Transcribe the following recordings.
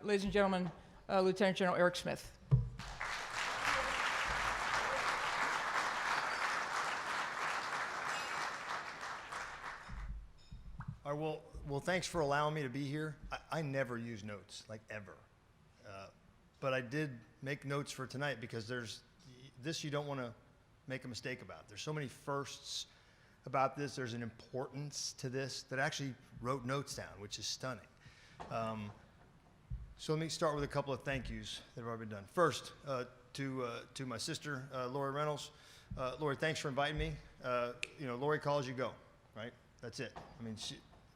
ladies and gentlemen, Lieutenant General Eric Smith. All right, well, thanks for allowing me to be here. I never use notes, like ever. But I did make notes for tonight because there's this you don't want to make a mistake about. There's so many firsts about this. There's an importance to this that I actually wrote notes down, which is stunning. So let me start with a couple of thank yous that have already been done. First, to my sister, Lori Reynolds. Lori, thanks for inviting me. Lori calls, you go, right? That's it. I mean,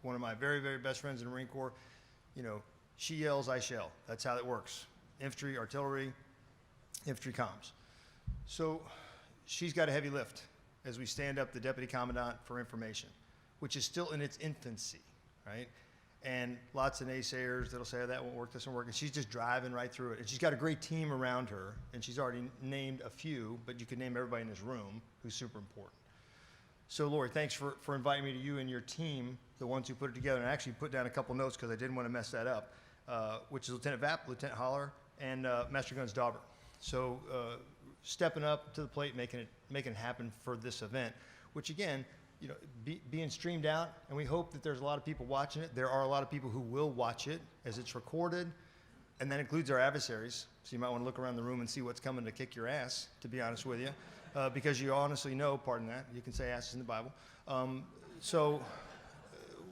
one of my very, very best friends in the Marine Corps, she yells, I shall. That's how it works. Infantry, artillery, infantry comms. So she's got a heavy lift as we stand up the deputy commandant for information, which is still in its infancy, right? And lots of naysayers that'll say, oh, that won't work, this won't work, and she's just driving right through it. And she's got a great team around her, and she's already named a few, but you could name everybody in this room who's super important. So Lori, thanks for inviting me to you and your team, the ones who put it together. And I actually put down a couple notes because I didn't want to mess that up, which is Lieutenant Vapp, Lieutenant Holler, and Master Guns Dauber. So stepping up to the plate, making it happen for this event, which again, being streamed out, and we hope that there's a lot of people watching it. There are a lot of people who will watch it as it's recorded, and that includes our adversaries. So you might want to look around the room and see what's coming to kick your ass, to be honest with you. Because you honestly know, pardon that, you can say ass in the Bible. So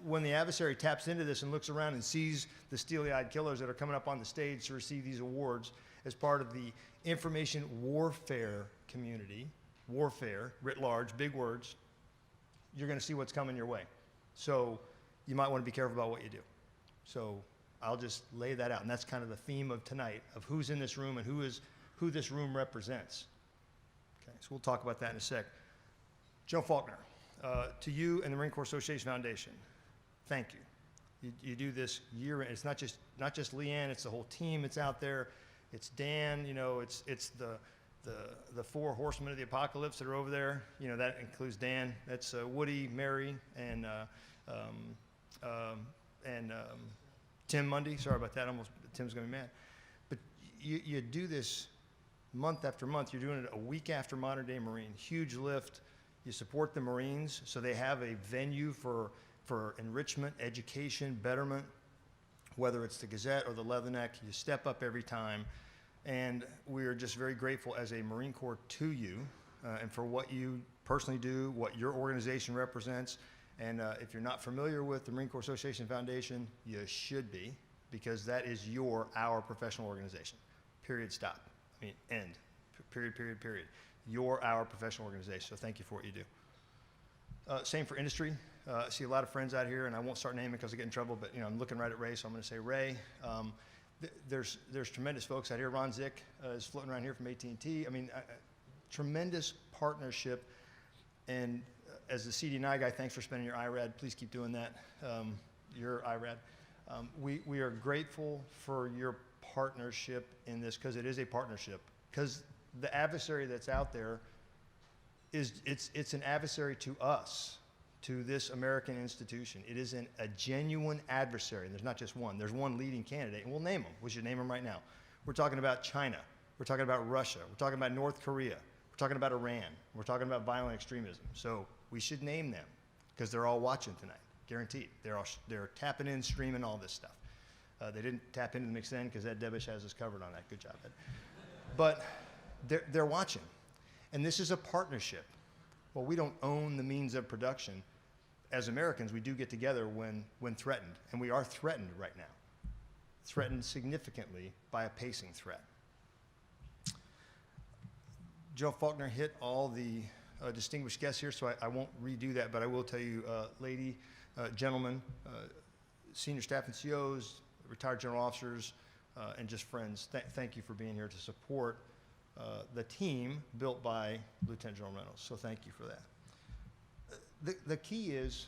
when the adversary taps into this and looks around and sees the steely-eyed killers that are coming up on the stage to receive these awards as part of the information warfare community, warfare, writ large, big words, you're going to see what's coming your way. So you might want to be careful about what you do. So I'll just lay that out. And that's kind of the theme of tonight, of who's in this room and who this room represents. So we'll talk about that in a sec. Joe Faulkner, to you and the Marine Corps Association Foundation, thank you. You do this year. It's not just Leanne. It's the whole team. It's out there. It's Dan. It's the four horsemen of the apocalypse that are over there. That includes Dan. That's Woody, Mary, and Tim Mundy. Sorry about that. Tim's gonna be mad. But you do this month after month. You're doing it a week after Modern Day Marine. Huge lift. You support the Marines so they have a venue for enrichment, education, betterment, whether it's the Gazette or the Leatherneck. You step up every time. And we are just very grateful as a Marine Corps to you and for what you personally do, what your organization represents. And if you're not familiar with the Marine Corps Association Foundation, you should be, because that is our professional organization. Period, stop. I mean, end. Period, period, period. You're our professional organization, so thank you for what you do. Same for industry. I see a lot of friends out here, and I won't start naming because I get in trouble, but I'm looking right at Ray, so I'm going to say Ray. There's tremendous folks out here. Ron Zick is floating around here from AT&T. I mean, tremendous partnership. And as the CD&I guy, thanks for spending your IRAD. Please keep doing that, your IRAD. We are grateful for your partnership in this, because it is a partnership. Because the adversary that's out there it's an adversary to us, to this American institution. It is a genuine adversary, and there's not just one. There's one leading candidate, and we'll name them. We should name them right now. We're talking about China. We're talking about Russia. We're talking about North Korea. We're talking about Iran. We're talking about violent extremism. So we should name them, because they're all watching tonight, guaranteed. They're tapping in, streaming, all this stuff. They didn't tap into the mix in because Ed Debish has us covered on that. Good job, Ed. But they're watching. And this is a partnership. Well, we don't own the means of production. As Americans, we do get together when threatened. And we are threatened right now. Threatened significantly by a pacing threat. Joe Faulkner hit all the distinguished guests here, so I won't redo that, but I will tell you, gentlemen, senior staff and COs, retired general officers, and just friends, thank you for being here to support the team built by Lieutenant General Reynolds. So thank you for that. The key is,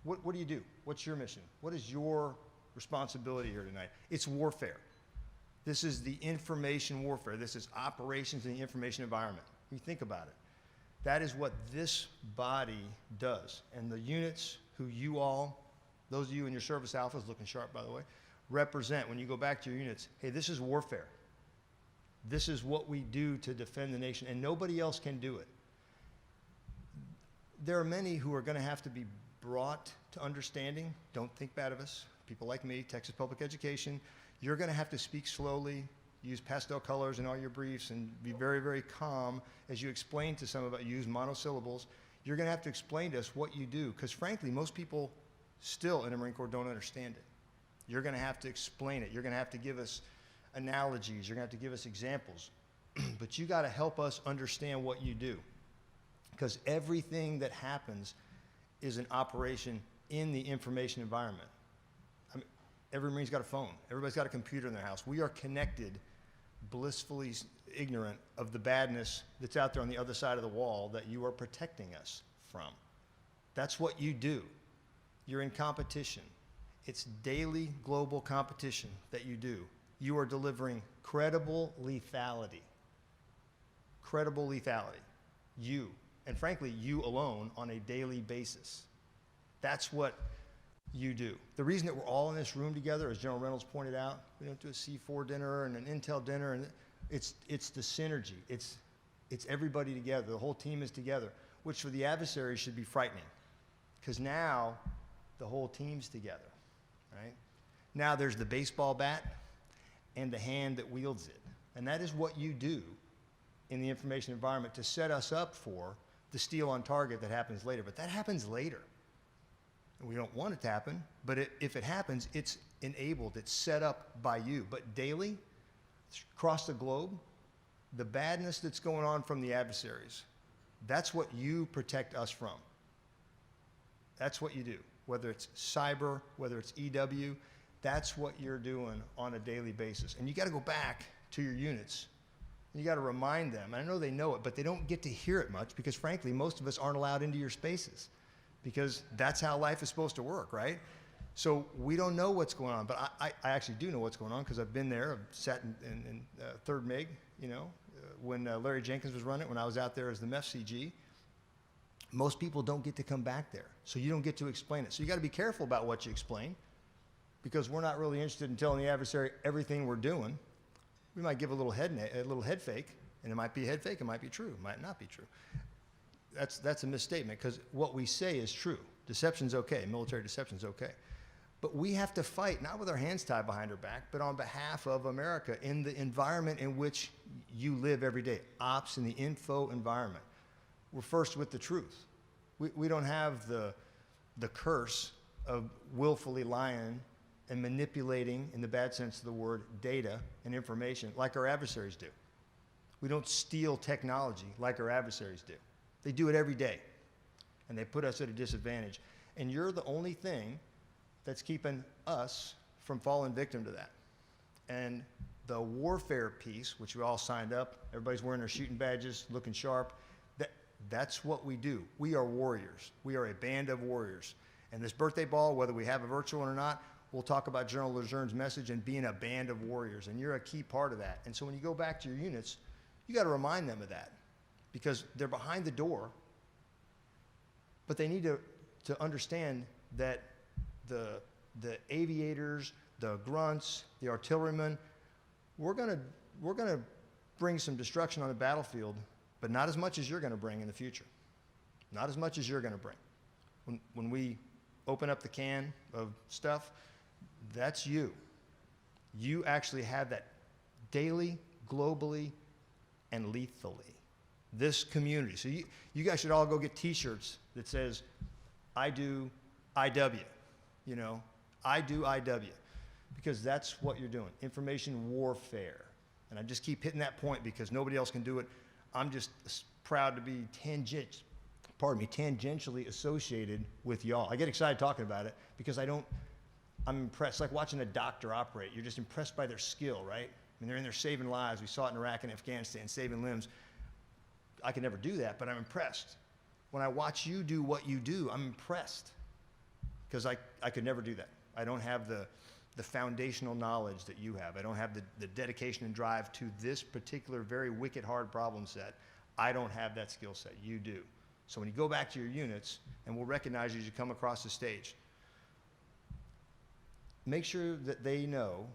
what do you do? What's your mission? What is your responsibility here tonight? It's warfare. This is the information warfare. This is operations in the information environment. You think about it. That is what this body does. And the units who you all, those of you in your service alphas, looking sharp by the way, represent, when you go back to your units, hey, this is warfare. This is what we do to defend the nation, and nobody else can do it. There are many who are going to have to be brought to understanding. Don't think bad of us. People like me, Texas Public Education, you're going to have to speak slowly, use pastel colors in all your briefs, and be very, very calm as you explain to some of us, use monosyllables. You're going to have to explain to us what you do, because frankly, most people still in the Marine Corps don't understand it. You're going to have to explain it. You're going to have to give us analogies. You're going to have to give us examples. But you got to help us understand what you do, because everything that happens is an operation in the information environment. I mean, every Marine's got a phone. Everybody's got a computer in their house. We are connected, blissfully ignorant of the badness that's out there on the other side of the wall that you are protecting us from. That's what you do. You're in competition. It's daily global competition that you do. You are delivering credible lethality. Credible lethality. You, and frankly, you alone on a daily basis. That's what you do. The reason that we're all in this room together, as General Reynolds pointed out, we don't do a C4 dinner and an Intel dinner, and it's the synergy. It's everybody together. The whole team is together, which for the adversary should be frightening, because now the whole team's together, right? Now there's the baseball bat and the hand that wields it, and that is what you do in the information environment to set us up for the steal on target that happens later. But that happens later. And we don't want it to happen, but if it happens, it's enabled, it's set up by you. But daily, across the globe, the badness that's going on from the adversaries, that's what you protect us from. That's what you do. Whether it's cyber, whether it's EW, that's what you're doing on a daily basis. And you got to go back to your units. You got to remind them. And I know they know it, but they don't get to hear it much because, frankly, most of us aren't allowed into your spaces because that's how life is supposed to work, right? So we don't know what's going on, but I actually do know what's going on because I've been there. I've sat in 3rd MiG, you know, when Larry Jenkins was running it, when I was out there as the MEF-CG. Most people don't get to come back there, so you don't get to explain it. So you got to be careful about what you explain, because we're not really interested in telling the adversary everything we're doing. We might give a little head fake, and it might be a head fake, it might be true, it might not be true. That's a misstatement, because what we say is true. Deception's okay, military deception's okay. But we have to fight, not with our hands tied behind our back, but on behalf of America in the environment in which you live every day, ops in the info environment. We're first with the truth. We don't have the curse of willfully lying and manipulating, in the bad sense of the word, data and information like our adversaries do. We don't steal technology like our adversaries do. They do it every day, and they put us at a disadvantage. And you're the only thing that's keeping us from falling victim to that. And the warfare piece, which we all signed up, everybody's wearing their shooting badges, looking sharp, that's what we do. We are warriors. We are a band of warriors. And this birthday ball, whether we have a virtual one or not, we'll talk about General LtGen's message and being a band of warriors, and you're a key part of that. And so when you go back to your units, you got to remind them of that, because they're behind the door, but they need to understand that the aviators, the grunts, the artillerymen, we're gonna bring some destruction on the battlefield, but not as much as you're gonna bring in the future. Not as much as you're gonna bring. When we open up the can of stuff, that's you. You actually have that daily, globally, and lethally. This community. So you guys should all go get t-shirts that says, I do IW, you know, I do IW, because that's what you're doing, information warfare. And I just keep hitting that point because nobody else can do it. I'm just proud to be tangentially associated with y'all. I get excited talking about it because I'm impressed. Like watching a doctor operate. You're just impressed by their skill, right? I mean, they're in there saving lives. We saw it in Iraq and Afghanistan, saving limbs. I can never do that, but I'm impressed. When I watch you do what you do, I'm impressed, because I could never do that. I don't have the foundational knowledge that you have. I don't have the dedication and drive to this particular very wicked hard problem set. I don't have that skill set. You do. So when you go back to your units, and we'll recognize you as you come across the stage. make sure that they know,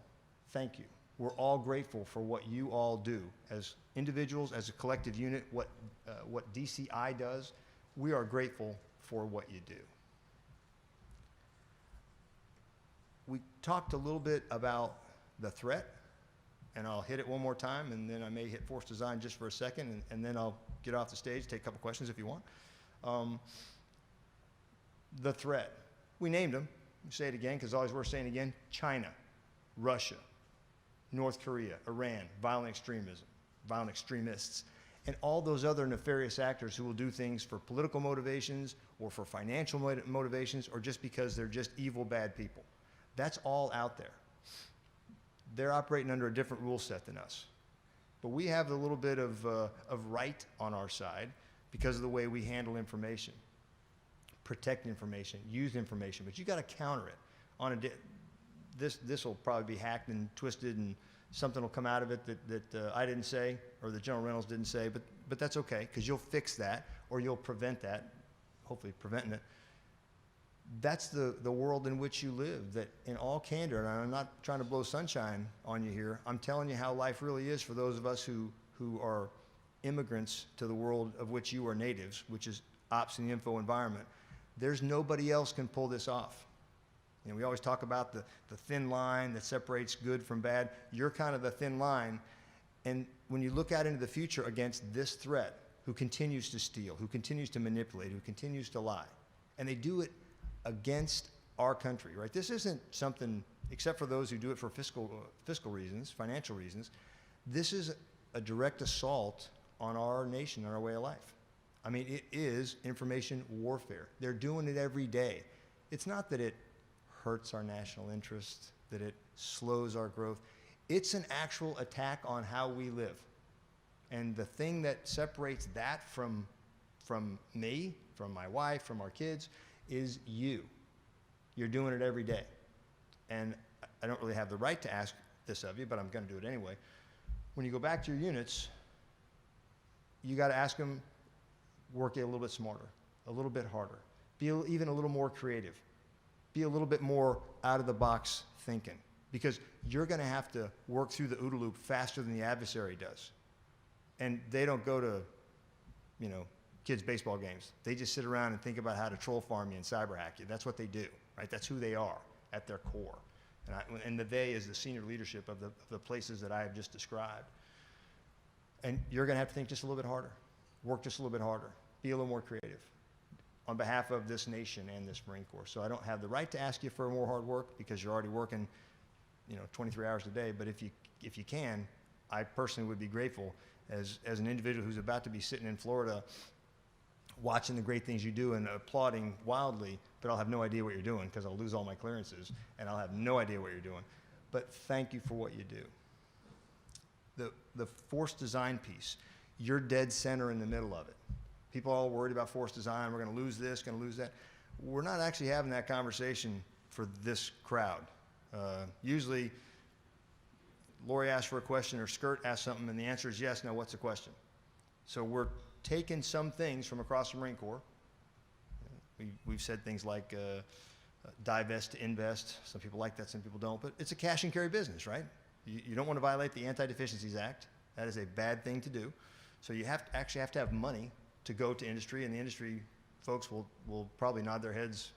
thank you. We're all grateful for what you all do as individuals, as a collective unit, what DCI does. We are grateful for what you do. We talked a little bit about the threat, and I'll hit it one more time, and then I may hit force design just for a second, and then I'll get off the stage, take a couple questions if you want. The threat. We named them. I'll say it again, because it's always worth saying again. China, Russia, North Korea, Iran, violent extremism, violent extremists, and all those other nefarious actors who will do things for political motivations or for financial motivations or just because they're just evil, bad people. That's all out there. They're operating under a different rule set than us. But we have a little bit of right on our side because of the way we handle information, protect information, use information. But you got to counter it. This will probably be hacked and twisted, and something will come out of it that I didn't say or that General Reynolds didn't say. But that's okay, because you'll fix that or you'll prevent that. Hopefully, preventing it. That's the world in which you live, that in all candor, and I'm not trying to blow sunshine on you here, I'm telling you how life really is for those of us who are immigrants to the world of which you are natives, which is ops and the info environment. There's nobody else can pull this off. You know, we always talk about the thin line that separates good from bad. You're kind of the thin line, and when you look out into the future against this threat, who continues to steal, who continues to manipulate, who continues to lie, and they do it against our country, right? This isn't something, except for those who do it for fiscal reasons, financial reasons. This is a direct assault on our nation, on our way of life. I mean, it is information warfare. They're doing it every day. It's not that it hurts our national interest, that it slows our growth. It's an actual attack on how we live. And the thing that separates that from me, from my wife, from our kids, is you. You're doing it every day. And I don't really have the right to ask this of you, but I'm going to do it anyway. When you go back to your units, you got to ask them, work it a little bit smarter, a little bit harder, be even a little more creative, be a little bit more out of the box thinking, because you're going to have to work through the OODA loop faster than the adversary does. And they don't go to, you know, kids' baseball games. They just sit around and think about how to troll farm you and cyber hack you. That's what they do, right? That's who they are at their core. And the they is the senior leadership of the places that I have just described. And you're going to have to think just a little bit harder, work just a little bit harder, be a little more creative on behalf of this nation and this Marine Corps. So I don't have the right to ask you for more hard work because you're already working, you know, 23 hours a day. But if you can, I personally would be grateful as an individual who's about to be sitting in Florida watching the great things you do and applauding wildly, but I'll have no idea what you're doing because I'll lose all my clearances and I'll have no idea what you're doing. But thank you for what you do. The force design piece, you're dead center in the middle of it. People are all worried about force design. We're going to lose this, going to lose that. We're not actually having that conversation for this crowd. Usually, Lori asks for a question or Skirt asks something, and the answer is yes. Now, what's the question? So we're taking some things from across the Marine Corps. We've said things like divest to invest. Some people like that, some people don't. But it's a cash and carry business, right? You don't want to violate the Anti-Deficiencies Act. That is a bad thing to do. So you actually have to have money to go to industry, and the industry folks will probably nod their heads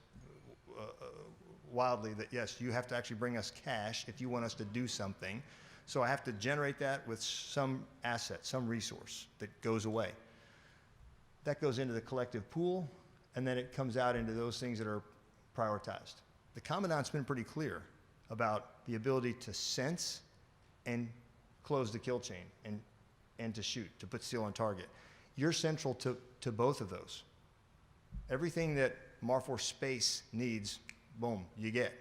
wildly that, yes, you have to actually bring us cash if you want us to do something. So I have to generate that with some asset, some resource that goes away. That goes into the collective pool, and then it comes out into those things that are prioritized. The Commandant's been pretty clear about the ability to sense and close the kill chain and to shoot, to put steel on target. You're central to both of those. Everything that MARFOR Space needs, boom, you get.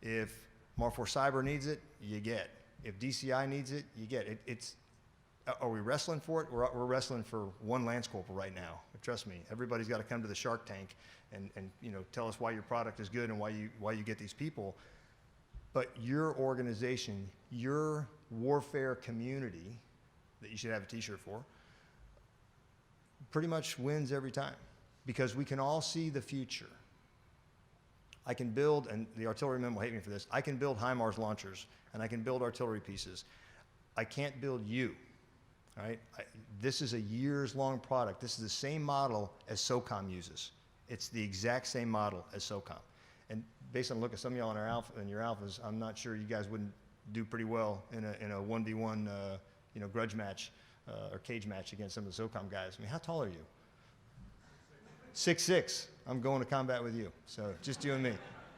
If MARFOR Cyber needs it, you get. If DCI needs it, you get it. Are we wrestling for it? We're wrestling for one Lance Corporal right now. Trust me, everybody's got to come to the Shark Tank and you know, tell us why your product is good and why you get these people. But your organization, your warfare community that you should have a t-shirt for, pretty much wins every time, because we can all see the future. I can build, and the artillerymen will hate me for this, I can build HIMARS launchers, and I can build artillery pieces. I can't build you, all right? This is a years-long product. This is the same model as SOCOM uses. It's the exact same model as SOCOM. And based on look at some of y'all in your alphas, I'm not sure you guys wouldn't do pretty well in a 1v1 grudge match or cage match against some of the SOCOM guys. I mean, how tall are you? 6'6". I'm going to combat with you. So just you and me.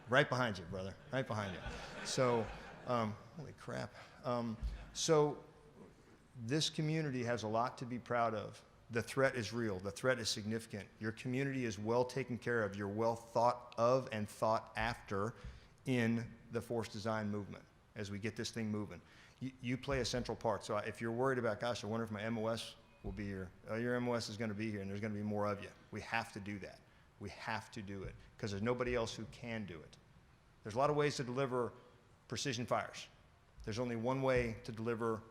Right behind you, brother. Right behind you. So, holy crap. So this community has a lot to be proud of. The threat is real. The threat is significant. Your community is well taken care of. You're well thought of and thought after in the force design movement as we get this thing moving. You play a central part. So if you're worried about, gosh, I wonder if my MOS will be here. Your MOS is going to be here, and there's going to be more of you. We have to do that. We have to do it because there's nobody else who can do it. There's a lot of ways to deliver precision fires. There's only one way to deliver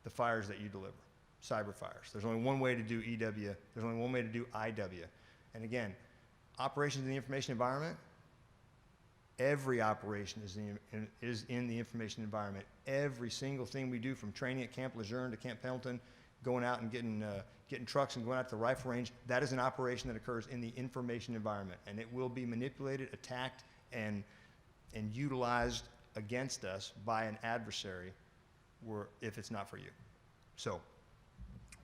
the fires that you deliver, cyber fires. There's only one way to do EW. There's only one way to do IW. And again, operations in the information environment, every operation is in the information environment. Every single thing we do, from training at Camp Lejeune to Camp Pendleton, going out and getting trucks and going out to the rifle range, that is an operation that occurs in the information environment. And it will be manipulated, attacked, and utilized against us by an adversary if it's not for you. So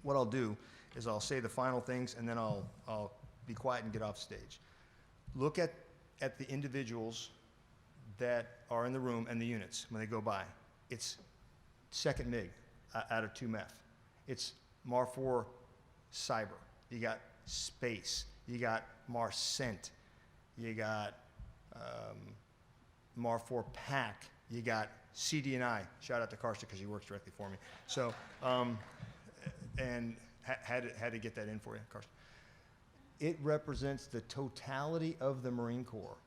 what I'll do is I'll say the final things, and then I'll be quiet and get off stage. Look at the individuals that are in the room and the units when they go by. It's 2nd MiG out of 2MEF. It's MAR-4 Cyber. You got Space. You got MAR-Cent. You got MAR-4 PAC. You got CD&I. Shout out to Karsta because he works directly for me. So, and had to get that in for you, Karsta. It represents the totality of the Marine Corps.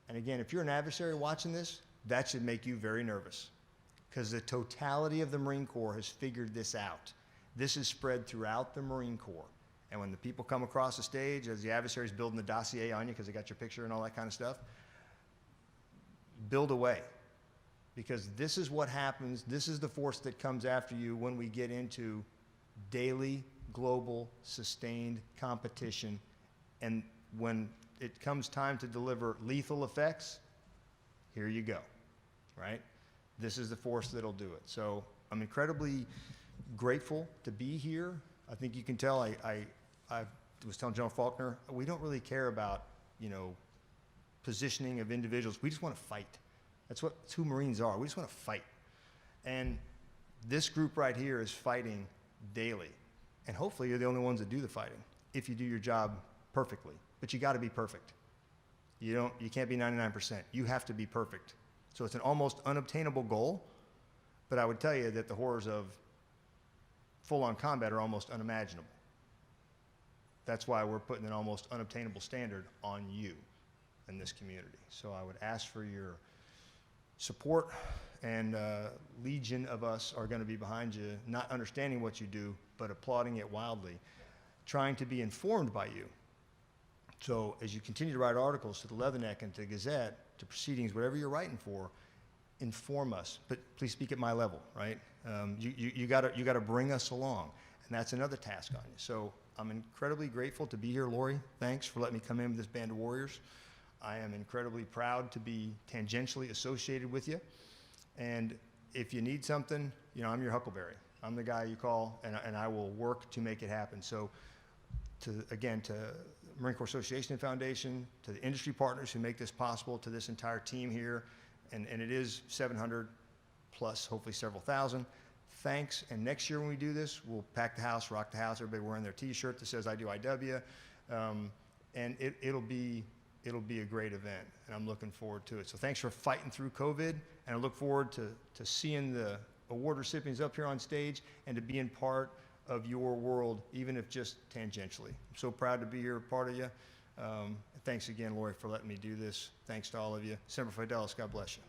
And again, if you're an adversary watching this, that should make you very nervous because the totality of the Marine Corps has figured this out. This is spread throughout the Marine Corps. And when the people come across the stage, as the adversary's building the dossier on you because they got your picture and all that kind of stuff, build away. Because this is what happens. This is the force that comes after you when we get into daily, global, sustained competition. And when it comes time to deliver lethal effects, here you go, right? This is the force that'll do it. So I'm incredibly grateful to be here. I think you can tell I was telling General Faulkner, we don't really care about, positioning of individuals. We just want to fight. That's who Marines are. We just want to fight. And this group right here is fighting daily. And hopefully you're the only ones that do the fighting if you do your job perfectly. But you got to be perfect. You can't be 99%. You have to be perfect. So it's an almost unobtainable goal, but I would tell you that the horrors of full-on combat are almost unimaginable. That's why we're putting an almost unobtainable standard on you in this community. So I would ask for your support, and legion of us are going to be behind you, not understanding what you do, but applauding it wildly, trying to be informed by you. So as you continue to write articles to the Leatherneck and to Gazette, to proceedings, whatever you're writing for, inform us. But please speak at my level, right? You gotta bring us along, and that's another task on you. So I'm incredibly grateful to be here, Lori. Thanks for letting me come in with this band of warriors. I am incredibly proud to be tangentially associated with you. And if you need something, I'm your huckleberry. I'm the guy you call, and I will work to make it happen. So to Marine Corps Association and Foundation, to the industry partners who make this possible, to this entire team here, and it is 700 plus, hopefully several thousand. Thanks, and next year when we do this, we'll pack the house, rock the house, everybody wearing their t-shirt that says I do IW, and it'll be a great event, and I'm looking forward to it. So thanks for fighting through COVID, and I look forward to seeing the award recipients up here on stage and to being part of your world, even if just tangentially. I'm so proud to be here, part of you. Thanks again, Lori, for letting me do this. Thanks to all of you. Semper Fidelis, God bless you.